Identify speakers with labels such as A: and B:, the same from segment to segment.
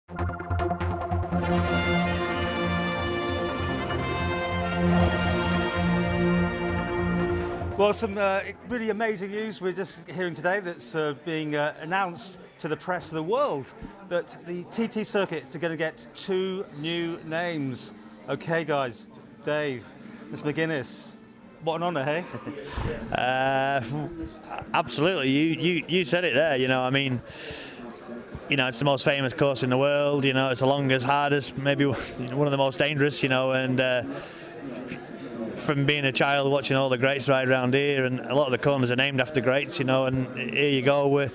A: Well, some really amazing news we're just hearing today that's being announced to the press of the world, that the TT circuits are going to get 2 new names. Okay, guys, Dave, Miss McGuinness, what an honour, hey?
B: Absolutely, you said it there, I mean, it's the most famous course in the world, it's the longest, hardest, maybe one of the most dangerous, and from being a child watching all the greats ride around here, and a lot of the corners are named after greats, and here you go,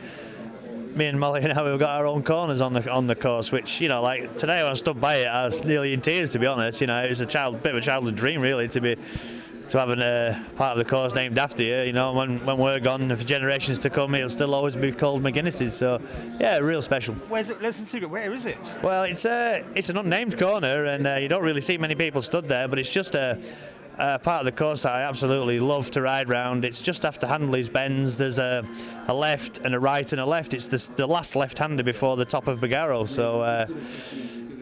B: me and Molly now, we've got our own corners on the course, which, like today when I stood by it, I was nearly in tears, to be honest. It was bit of a childhood dream, really, to have a part of the course named after you. When we're gone, for generations to come, it'll still always be called McGuinness's. So, yeah, real special.
A: Where's it? Listen to it. Where is it?
B: Well, it's an unnamed corner, and you don't really see many people stood there, but it's just a part of the course that I absolutely love to ride round. It's just after Handley's Bends. There's a left and a right and a left. It's the last left-hander before the top of Bagaro. So,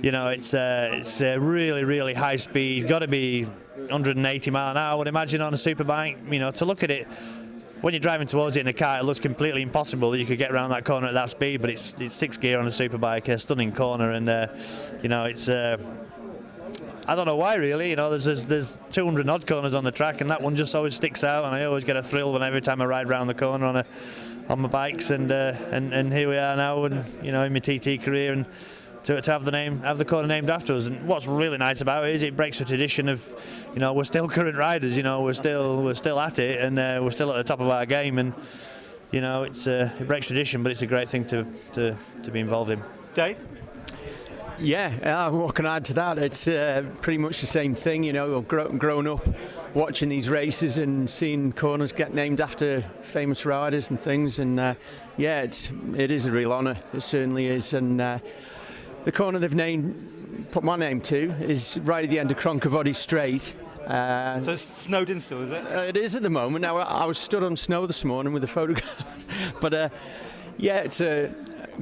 B: it's really, really high speed. Got to be 180 mile an hour, I would imagine, on a superbike. To look at it, when you're driving towards it in a car, it looks completely impossible that you could get around that corner at that speed, but it's 6 gear on a superbike, a stunning corner, and, it's... I don't know why, really. There's 200 odd corners on the track, and that one just always sticks out, and I always get a thrill every time I ride round the corner on my bikes, and here we are now, and in my TT career, and to have the corner named after us. And what's really nice about it is it breaks the tradition of, we're still current riders. We're still at it, and we're still at the top of our game, and it breaks tradition, but it's a great thing to be involved in.
A: Dave?
C: Yeah, what can I add to that? It's pretty much the same thing, I've grown up watching these races and seeing corners get named after famous riders and things, and it is a real honour, it certainly is. And the corner they've put my name to is right at the end of Cronkivody Straight.
A: So it's snowed in still, is it?
C: It is at the moment. Now, I was stood on snow this morning with a photograph, but it's a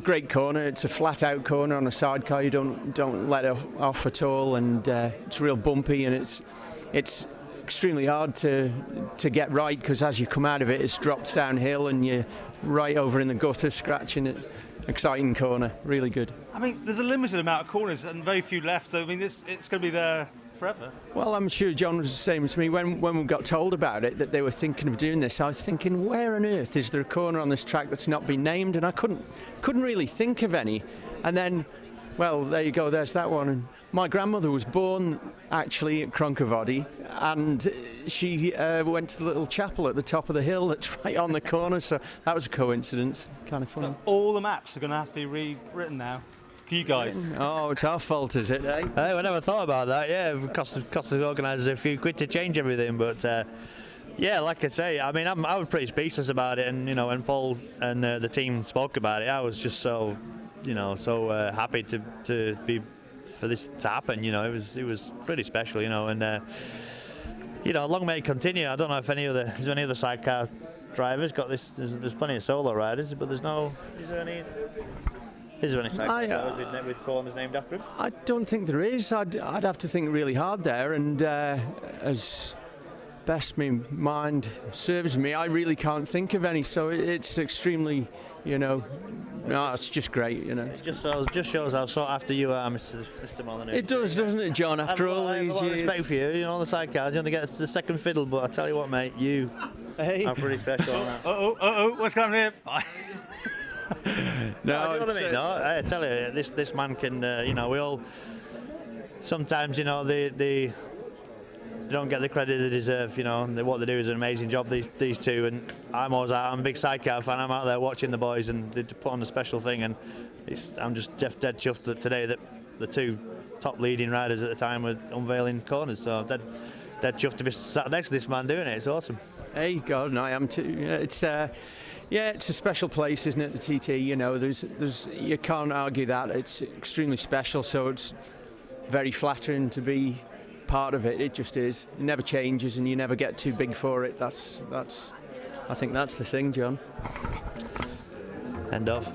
C: great corner. It's a flat out corner on a sidecar. You don't let it off at all, and it's real bumpy, and it's extremely hard to get right, because as you come out of it, it drops downhill and you're right over in the gutter scratching it. Exciting corner, really good.
A: I mean, there's a limited amount of corners and very few left, so I mean it's going to be there forever.
C: Well, I'm sure John was the same as me. When we got told about it, that they were thinking of doing this, I was thinking, where on earth is there a corner on this track that's not been named? And I couldn't really think of any. And then, well, there you go, there's that one. And my grandmother was born actually at Cronkivody, and she went to the little chapel at the top of the hill that's right on the corner, so that was a coincidence. Kind of funny.
A: So all the maps are going to have to be rewritten now. You guys.
C: Oh, it's our fault, is it, eh?
B: Hey, I never thought about that. Yeah, it cost the organisers a few quid to change everything, but like I say, I mean, I was pretty speechless about it, and when Paul and the team spoke about it, I was just so happy to be for this to happen. It was pretty special, and long may it continue. I don't know if is there any other sidecar drivers got this? There's plenty of solo riders, but is there any sidecar with corners named after him?
C: I don't think there is. I'd have to think really hard there, and as best my mind serves me, I really can't think of any. So it's extremely, it's just great, It
B: just shows how sought after you are, Mr. Molyneux.
C: It does, doesn't it, John? After all these years.
B: Respect for you, on the sidecars, you only get the second fiddle. But I tell you what, mate, you are pretty special on that.
A: What's going on here?
B: No, you know what I mean? No, I tell you, this man can. We all sometimes, they don't get the credit they deserve. What they do is an amazing job. These two, and I'm a big sidecar fan. I'm out there watching the boys, and they put on a special thing. And I'm just dead chuffed that today that the two top leading riders at the time were unveiling corners. So dead chuffed to be sat next to this man doing it. It's awesome.
C: Hey, God, and I am too. It's a special place, isn't it? The TT, there's you can't argue that. It's extremely special. So it's very flattering to be part of it. It just is. It never changes, and you never get too big for it. That's. I think that's the thing, John.
B: End of.